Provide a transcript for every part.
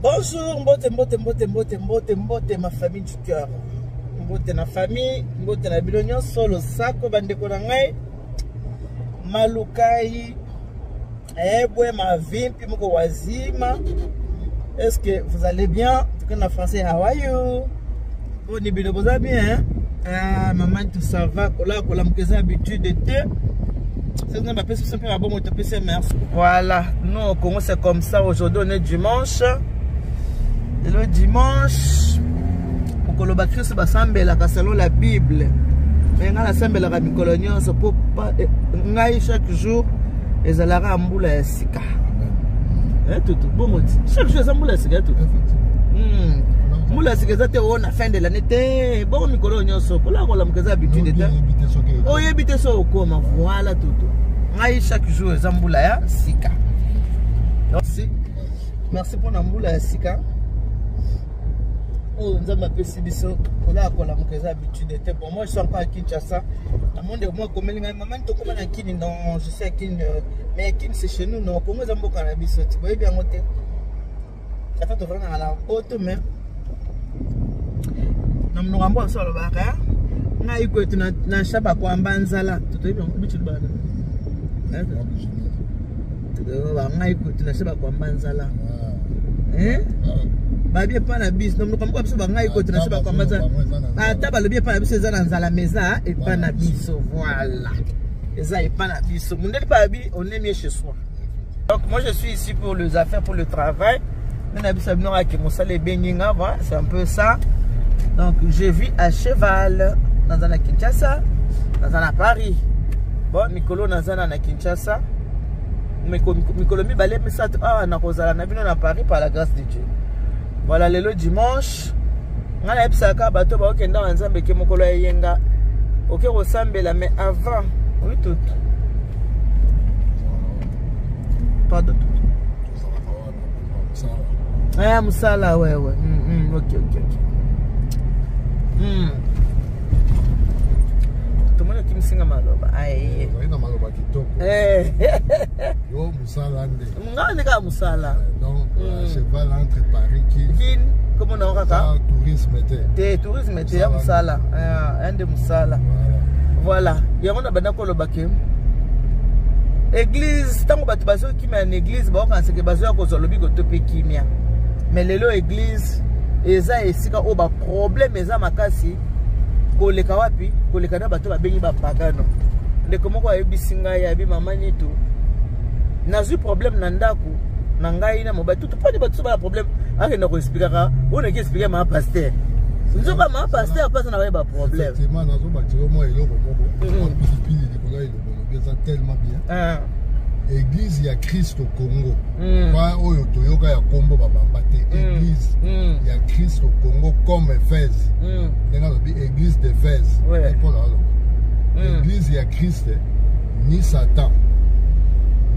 Bonjour, mbote ma famille du cœur. Mbote na famille, mbote na bilonyo solo sako bandeko na ngai. Malukai ebwe ma vimpi moko wazima. Est-ce que vous allez bien? En français, how are you? Bon, ni bilo boza bien. Ah, maman tout ça va. Kola mkeza habitude de thé. C'est une bapesse simple à bon moto PC merci. Voilà, nous au Congo c'est comme ça. Aujourd'hui on est dimanche. Et le dimanche, pour que le bâtiment se basambela selon la Bible. Mais on a sambela la mikolonio ça peut pas ngai chaque jour et alara mbula ya sika. Eh tout bon mot. Chaque jour ça mbula ya sika tout. Mbula ya sika ça te on a fin de l'année te bon mikolonio so pour la kola mkaza habitude de. Oh yebite so koma voilà tout. Ngai chaque jour ça mbula ya sika. Merci. Merci pour la mbula ya sika. Oh, nous avons appelé Sibiso. On a habitude de pour moi, je suis encore à Kinshasa. À mon de moi, comme maman, tu connais Kini, non, je sais Kini, mais Kini c'est chez nous, non, comment nous avons cannabis, tu vois bien monter. Attends, tu vas dans la haute, mais nous avons sur le bar. On a eu que tu n'as pas quoi en banzala. Tu bien, tu vas bien. On a eu que tu n'as pas quoi en banzala. Hein? Babie pas na bis, non comme quoi biso ba ngai ko tu na sais pas comment ça. Ah taba le bien pas na biso za na la mesa et pas na biso voilà. Et ça et pas na biso. Mon pas bi, on est mieux chez soi. Donc moi je suis ici pour les affaires, pour le travail. Na biso binora ki mo sale beninga, voilà, c'est un peu ça. Donc je vis à cheval dans la Kinshasa, dans la Paris. Bon, Mikolo na Kinshasa. Mikolo mi balé mais ça na kozala na bino na Paris par la grâce de Dieu. Voilà le dimanche. On a epsaka bato ba okenda wanzambe ke mokolo yenga. OK resambela mais avant, oui tout. Pardon. Ah musala ouais. OK. Tout le monde qui me singa maloba. Aïe. Na maloba kitoko. Yo musala ndé. Ngane ka musala. Donc cheval entre Paris qui comment on a ça? Tourisme était. Tourisme était à musala. Un de musala. Voilà. Il y a un bana ko lobake. Église, tant que batu bazo qui met en église, ba on sait que bazo ko zolobi ko tope kimia. Mais lelo église eza esika o ba problème eza makasi. Koleka wapi koleka na bato babengi ba pagano ndeko moko ayebisinga ya bi mama nito nazu problème na ndako na ngai na moba tout pas de bato ba problème akenda ko expliquer ka on a qui expliquer ma pasteur nzoba ma pasteur pas na ba problème effectivement nazo ba tiro mo eloko moko pili de kola eloko ça tellement bien église ya Christ au Congo pas oyo toyoka ya Kombo babamba te église ya Christ au Congo comme Éphèse église d'Éphèse église ya Christ ni Satan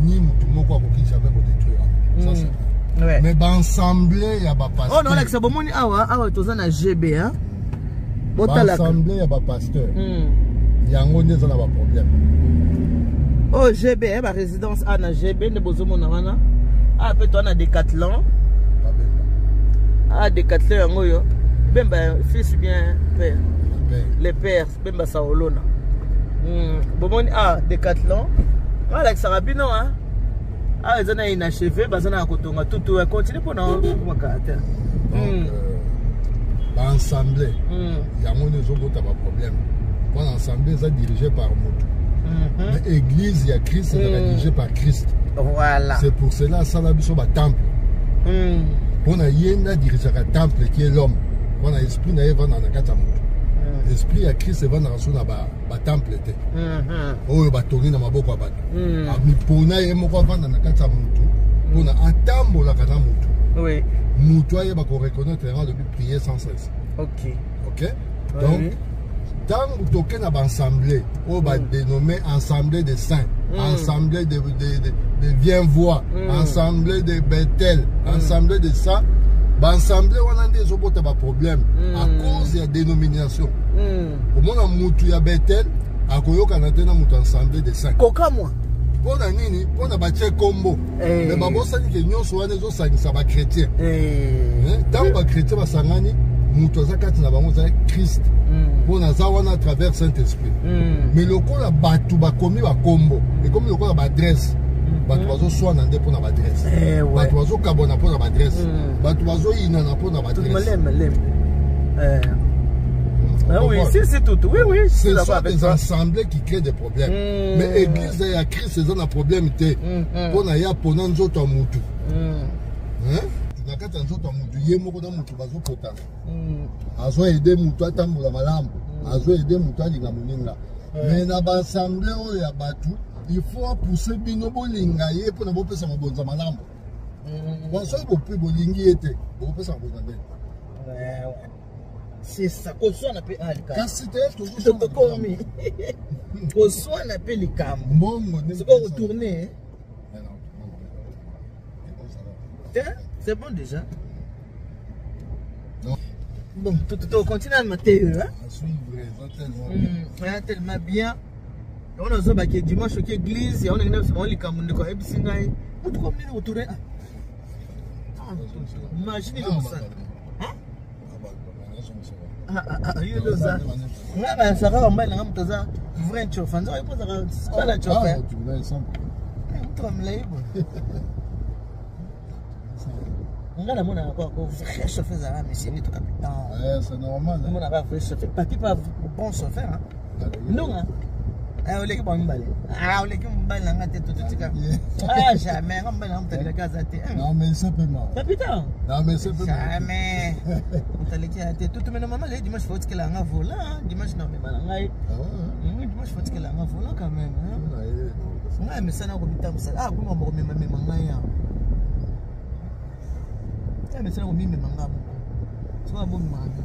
ni mutu moko akoki jamais ko détruire ça c'est mais ba assemblée ya ba pasteur non like ça bomoni awa tozana GB hein botala assemblée ya ba pasteur yango neza na ba problème. Oh GB, ma résidence à na GB, ne bozo mon wana. Ah peut on a Decathlon. Ah Decathlon yango yo. Bemba fils bien père. Les pères bemba saolona. Bomoni Decathlon. Ah like sarabino hein. Ah ils ont inachevé, bazana kotonga tout continue pour na makata. Ba assemblée. Yango ne zo bota ba problème. Bon assemblée ça dirigé par moto. L'église, il y a Christ, c'est dirigé par Christ. Voilà. C'est pour cela que ça a besoin d'un temple. On a yéna dirigé un temple qui est l'homme. On a l'esprit na eva na kata mutu. L'esprit à Christ est venu dans ba temple té. Oh ba tongi na maboko ba. Ami pona ye moko vanda na kata mutu. Pona atambo la kana mutu. Oui. Mutu aye ba ko reconnaître de prier sans cesse. OK. Donc tant que tu as une assemblée, on va dénommer assemblée des saints, assemblée de Viens-Voir, assemblée de Bethel, assemblée de ça, Ensemble, on a des problèmes à cause de la dénomination. Au moins, il y a Bethel, à Koyo, quand on a un ensemble de 5. Coca, moi. Pour la nini, pour la bâtir combo. Mais bon, ça dit que nous sommes des autres, ça va chrétien. Tant que chrétien va s'engagner, nous sommes Christ. Pour nous avoir à travers Saint-Esprit. Mais le coup, la bâtou va commis va combo. Et comme le coup, la adresse. Batu bazo soanande pour na adresse. Batu bazo kabona pour na adresse. Batu bazo inana pour na adresse. Ah oui, c'est tout. Oui, oui. Ce sont des ensembles qui créent des problèmes. Mais l'église a Christ, c'est un problème. Pour na ya pona nzoto amutu. Tu n'as qu'à nzoto amutu. Yemo ko mutu bazo pota. Azo aider mutu atambola malamu. Azo aider mutu alinga muninga. Mais na ba ensemble o ya batu. Il faut pousser bino bolinga ye pour na bopesa mabonza malamu. Wanso bopi bolingi ete bopesa mabonza ndeni. Ouais. C'est ça qu'on soit na pe alika. Kasi te toujours komi. Qu'on soit na pe likam. Mbongo c'est pas retourner. C'est bon déjà. Non. Bon, tout continue à mater hein. Tellement bien. On a besoin que dimanche que église on a besoin les camoufler quoi et puis c'est ngaï on trouve ni retourner imaginez ça il est là on ça va on va là on ça vrai chauffeur on va pas la chauffeur on trouve là on a la monnaie encore vrai chauffeur ça mais c'est ni tout capitaine c'est normal on a pas vrai chauffeur papi pas bon chauffeur hein non hein. Ah, on est qui bon balai. Ah, on est qui bon balai en tête tout ça. Ah, jamais on balai on t'a la casa tête. Non mais c'est pas mal. Capitaine. Non mais c'est pas mal. Jamais. On t'a la casa tête tout mais maman les dimanche faut que la volant, dimanche non mais malangai. Ah ouais. Dimanche faut que la volant quand même hein. Ouais, mais ça n'a pas de ça. Ah, comment on même mangai. Ah, mais ça n'a pas de manga. Tu vois bon manga.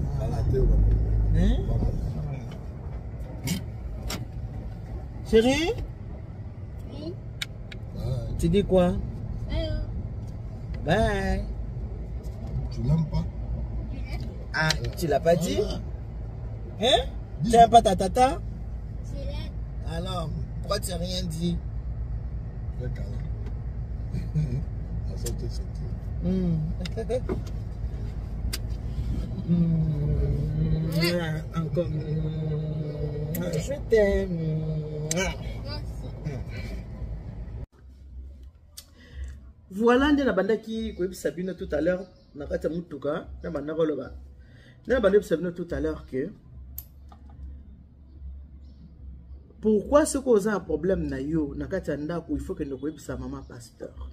Hein? Chérie? Oui. Tu dis quoi? Bye. Tu l'aimes pas? Ah, tu l'as pas dit? Hein? Tu n'aimes pas ta tata? Alors, pourquoi tu n'as rien dit? Encore. Je t'aime. Voilà, nous avons dit que tout à l'heure, nous avons dit tout à l'heure que pourquoi ce qu'on a un problème na yo, il faut que nous voyions sa maman pasteur.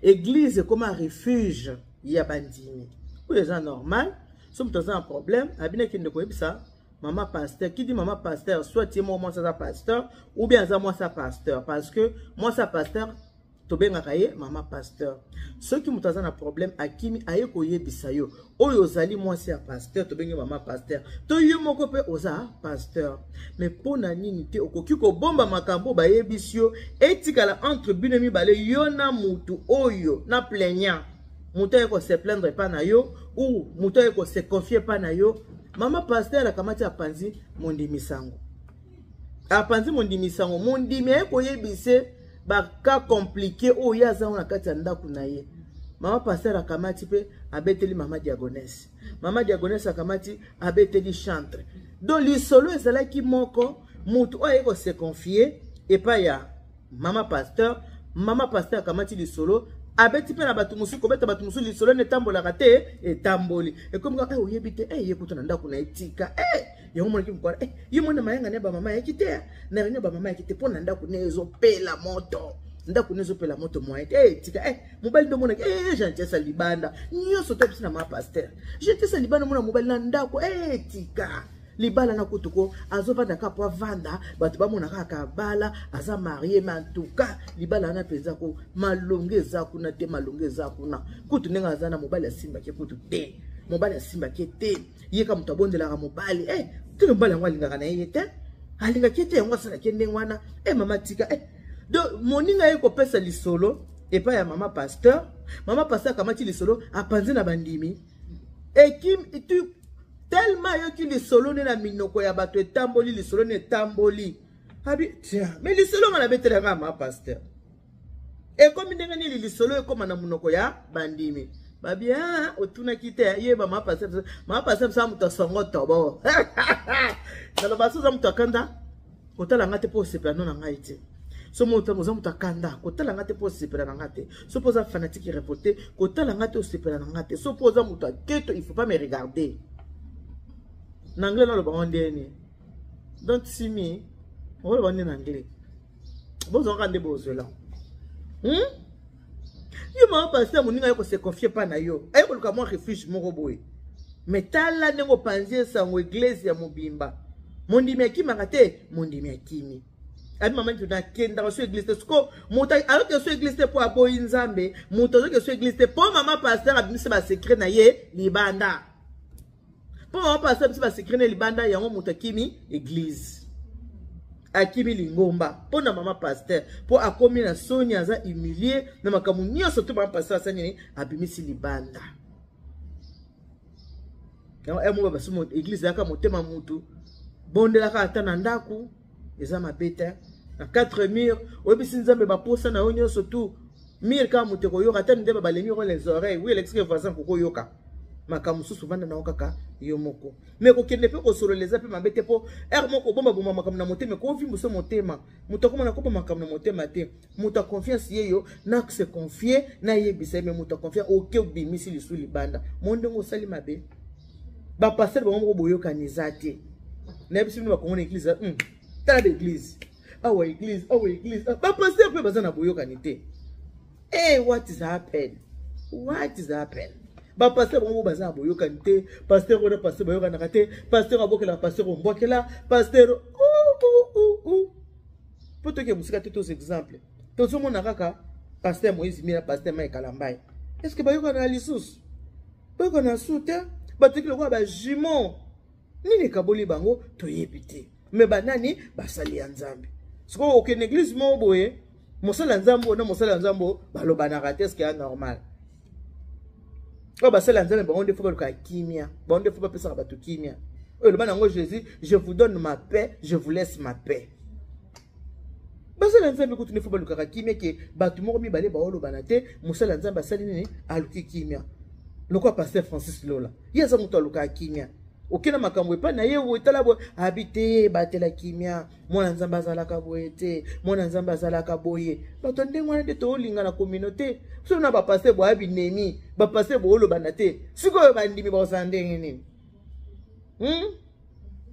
Église comme un refuge, il y a bandini. Pour les gens normaux, si nous avons un problème, nous voyions ça. Maman pasteur, qui dit maman pasteur, soit tu es moi ça pasteur, ou bien ça moi ça pasteur, parce que moi ça pasteur, tu bien maman pasteur. Ceux qui ont un problème, à qui aye koye bisayo, oyo zali moi c'est pasteur, tu bien maman pasteur, tu yo mon copain oza pasteur. Mais pour nani nité okoki ko bomba makambo ba yebisio, etikala entre binemi bale yona mutu oyo na plaignant, mutu eko se plaindre pas na yo, ou mutu eko se confier pas na yo. Maman pasteur a kamati apanzi mondi misango. Apanzi mondi misango. Mondi mi aye bise baka compliqué o yaza on akati anda kunaye. Maman pasteur a kamati pe abeteli maman diagonesse. Maman diagonesse a kamati abeteli chantre. Donc li solo ezala ki moko mutu o eko se confier et pas ya maman pasteur a kamati li solo. Abeti pe na batu musu ko beta batu musu li solo ne tambola kate e tamboli e comme ka o yebite yekuta na ndako na etika yo mo ki mkwara yo mo na mayanga ne ba mama yakite na ne ba mama yakite pona ndako ne ezo pela moto ndako ne ezo pela moto mo tika mobali ndo mo na j'en sa libanda nyo so top na ma pasteur j'étais sa libanda mo na mobali na ndako tika libala na kutuko azovanda ka po vanda batu ba mona ka bala aza marié mais en tout cas libala na penza ko malongeza kuna te malongeza kuna kutu nenga azana mobali asimba ke kutu te mobali asimba ke te yeka mutabondela ka mobali tu mobali ngwalinga kana yete alinga kete ngwa sana kende ngwana mama tika do moninga yeko pesa lisolo et pas ya maman pasteur kamati lisolo apanzi na bandimi et qui tu tellement yo ki lisolo ne na minoko ya bato etamboli lisolo ne tamboli abi tiens mais lisolo ngana betela nga maman pasteur et comme ndenge ni lisolo ekoma na munoko ya bandimi babia otuna kite ye maman pasteur sa muto songo tobo na lo baso za muto akanda kotala ngate po sepela non nga ite so muto akanda kotala ngate po sepela ngate so poza fanatique reporter kotala ngate o sepela ngate so poza muto aketo il faut pas me regarder en anglais na lo bangondeni don't see me on va en anglais bozo ngande bozo là yo maman pasteur moninga yo se confier pas na yo ayo luka moi refuge moko boy mais tala nengo panzie sango église ya mobimba mondimi akimaka te mondimi akimi abi mama tu na kenda so église sko mota alors que so église pour aboyi nzambe moto que so église pour maman pasteur abimisa ba secret na ye libanda pour maman pasteur abimisa ba secret na libanda yango moto akimi église akimi lingomba pour na maman pasteur pour akomi na sonia za humilier na makamu nyonso to maman pasteur asani abimisi libanda yango emo baba so église yaka motema mutu bondela ka atana ndaku eza mabeta na 4 murs obisi nzambe baposa na onyo surtout mire ka muteko yoka tani ndeba balemi ko les oreilles oui l'extrait voisin koko yoka makamu susu vanda na okaka yo moko mais ko kende pe ko solo les ape mabete po er moko bomba bomba makamu na motema ko vimbu so motema mutako na ko makamu na motema te muta confiance yeyo na se confier na yebisa mais muta confiance oke obimisi lisuli banda mondongo sali mabe ba passer bomba boyoka nizate na biso ni ba kongona église tala d'église awa église ba passer pe bazana boyoka nite what is happen ba pasteur bongo bazana boyoka nite pasteur ona pasteur boyoka na kate pasteur abokela pasteur ombokela pasteur poto ke musika tous exemple to somo na kaka pasteur Moïse Mira pasteur Mike Kalambai est-ce que bayoka na lisusu bayoka na suta batiki lokwa ba jumeau nini kaboli bango toyebite me banani basali ya nzambe siko okene église mo boye mosala nzambo na mosala nzambo baloba na kate est-ce que est normal o basala nzambe bango ndefo baluka kimia bango ndefo bapesa bato kimia o le banango Jésus je vous donne ma paix je vous laisse ma paix basala nzambe kutu ndefo baluka kimia ke bato moko mibale baoloba na te mosala nzambe asali nini aluki kimia lokwa pasteur Francis Lola yeza muto aluka kimia okina makambo epa na ye wetala bo habite batela kimia mwana nzamba azalaka boyete mwana nzamba azalaka boye bato ndenge wana nde tolinga na communauté so na ba pasteur bo abinemi ba pasteur bo oloba na te siko bandimi ba osandenge nini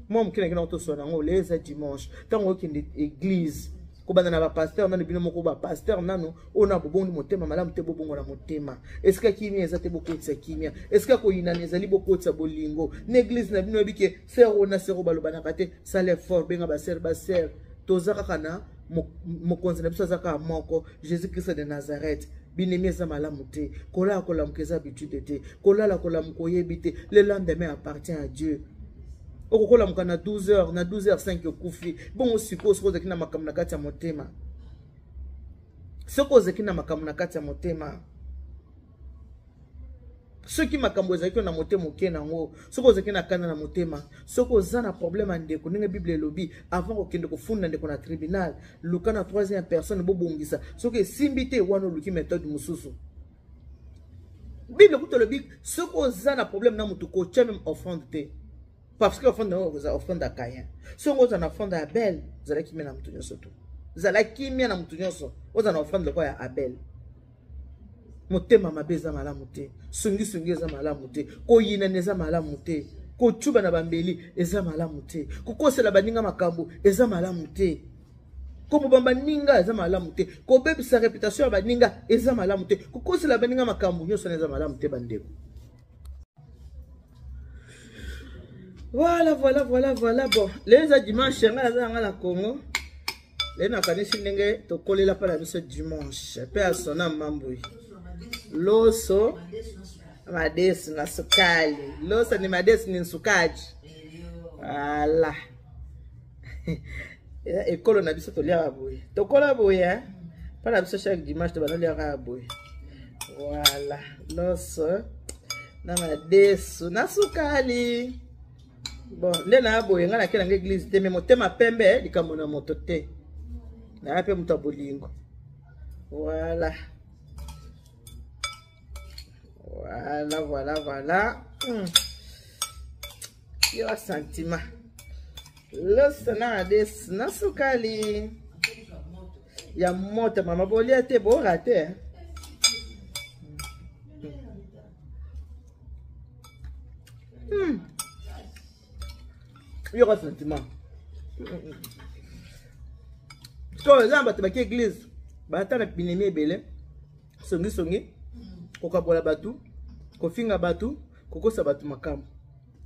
moi mkina kina to sona ngo leza dimanche tango kinde église ko bana na ba pasteur na bino moko ba pasteur nano ona bobondi motema malamu te bobongo na motema est-ce que kimia ezate bokotsa kimia est-ce que ko inane ezali bokotsa bolingo na église na bino bike sero na sero baloba na kate sale fort benga ba ser tozaka kana mokonzi na biso azaka moko Jésus Christ de Nazareth binemi eza malamu te kola kola mukeza habitude te kolala kola mukoyebi te le lendemain appartient à Dieu okokola muka na 12h na 12h05 okufi bon suppose ko zekina makamu na kati ya motema soko zekina makamu na kati ya motema soki makambo ezaki na motema oke nango soko zekina kana na motema soko zana problème ndeko ndenge Bible elobi avant okende kofunda ndeko na tribunal luka na 3e personne bobongisa soki esimbi te wana luki méthode mususu Bible kutolobi soko zana problème na mutu ko tcha même offrande te parce que offrande à Caïn si on a offrande à Abel vous allez qui mène à mutu nyonso to vous allez qui mène à mutu nyonso vous en offrande le quoi à Abel motema mabeza malamu te sungi eza malamu te ko yina neza malamu te ko chuba na bambeli eza malamu te ko kosela baninga makambo eza malamu te ko bobamba ninga eza malamu te ko bebisa réputation ya baninga eza malamu te ko kosela baninga makambo nyonso eza malamu te bandeko. Voilà. Bon, les dimanche, la Congo. Les nakanisi ndenge to kolela pa la biso dimanche. Pe asona mamboui. Loso madesi na sukali. Loso ni madesi ni sukaji. Voilà. Ekolo na biso to lia boye. To kola boye, Pas la biso chaque dimanche, tu vas aller à boy. Voilà. Loso. Na madesu. Na sukali. Bon, nde na boy nga na kela l'église te mais motema pembe likambo na moto te. Na pe muta bolingo. Voilà. Voilà. Yo sentiment. Loso na madesu. Na sukali. Ya moto mama bolia te bo raté. Il y aura sentiment. Quand les gens battent l'église, battent la pinemi belé, songi, koka bola batu, kofinga batu, koko sabatu makam.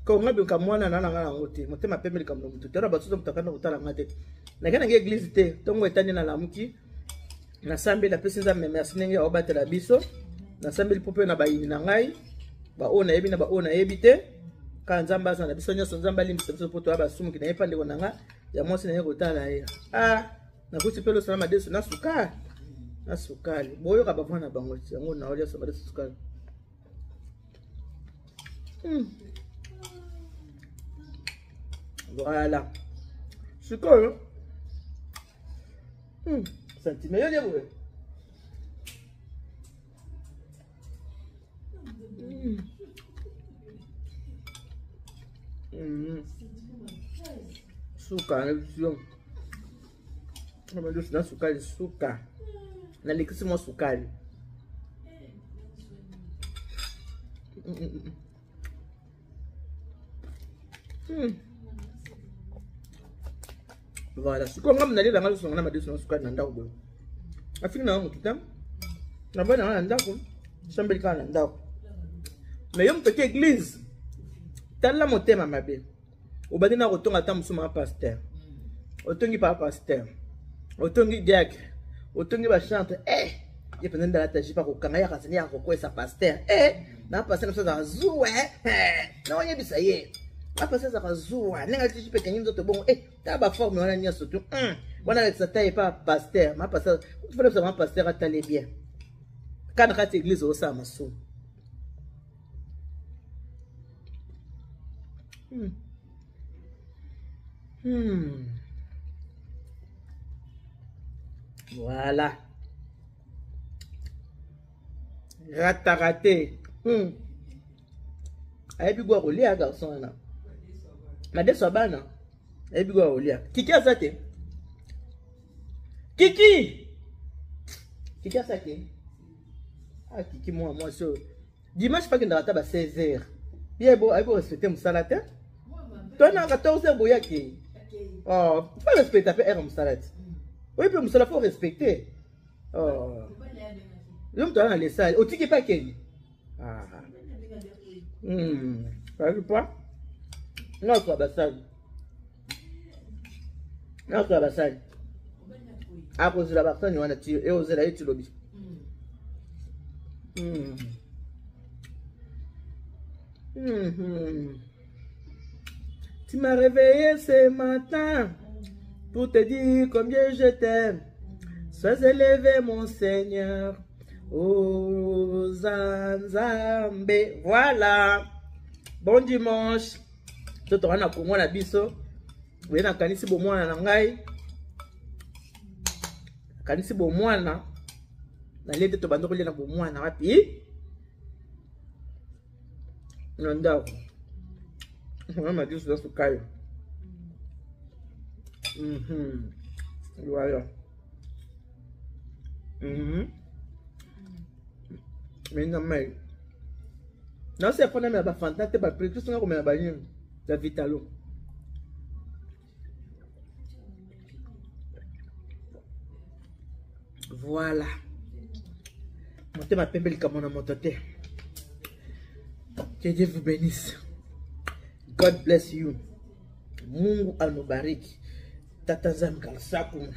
Quand on a bien comme moi na ngote, moté ma pemeli comme l'homme tout. Tera batu ça mutakana kutala ngate. Na kana l'église te, tongo etani na lamuki. Na sambe la pesa nzambe merci nenge obata la biso. Na sambe lipope na bayini na ngai. Ba ona yebi na ba ona yebite. Quand Nzamba na biso nyonso Nzamba limisa biso poto aba sumu kina epande konanga ya mwasi na ye kotala ye na kuti pelo sana madesu na sukali boyo ka bavana bango yango na olia so madesu sukali voilà sukali sentiment yo debout suka na vision kama ndio sina sukari suka na likisi mo sukari voilà siko ngam na lila ngalo songa na madiso na sukari na ndako boyo afiki na ngo kitam na bana na ndako shambeli kana ndako mais yom peke église tala motema mabe obadi na kotonga ta musuma pasteur otongi pa pasteur otongi diacre otongi ba chante ye pendant la taji pa ko kanga ya kasani ya ko esa pasteur na pasteur so za zuwe na onye bisa ye na pasteur za zuwa nenga tiji pe kenyi nzoto bongo ta ba forme wana nya surtout wana avec sa taille pa pasteur ma pasteur tu fais ça ma pasteur atale bien quand ka église au sa maso Voilà. Raté. Ayebi gwa kolia garçon na. Madeso bana. Ayebi gwa kolia. Kiki azate. Kiki azate. Kiki moi so. Dimanche pas que ndata ba 16h. Bien bon, ayebo respecter musalata. Toi na 14h boyaki. Oh, faut respecter après heure musalata. Oui, puis il faut respecter. Oh. L'homme doit aller ça. Au ticket pas qu'il. Pas. Non, c'est abassage. Non, c'est abassage. À cause de la personne, on a tiré et osé la lobby. Tu m'as réveillé ce matin pour te dire combien je t'aime. Sois élevé, mon Seigneur. Oh, Zanzambe. Voilà. Bon dimanche. Tout le monde a pour moi la biso. Vous avez kanisi bo mwana na ngai. Kanisi bo mwana. Na lete to bando kolia na bo mwana wapi? Nanda. Mama diso za sukari. Voilà. Mais non, mais. Non, c'est pas la fanta, c'est pas plus que ça comme la bagnole. La vitalo. Voilà. Montez ma pembele comme on a monté. Que Dieu vous bénisse. God bless you. Mungu anubariki. Tata Nzambe kalasaku.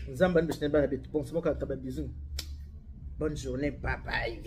Nzambe ndio tunabana bitu. Bon, c'est moi qui t'abba bisous. Bonne journée, bye bye.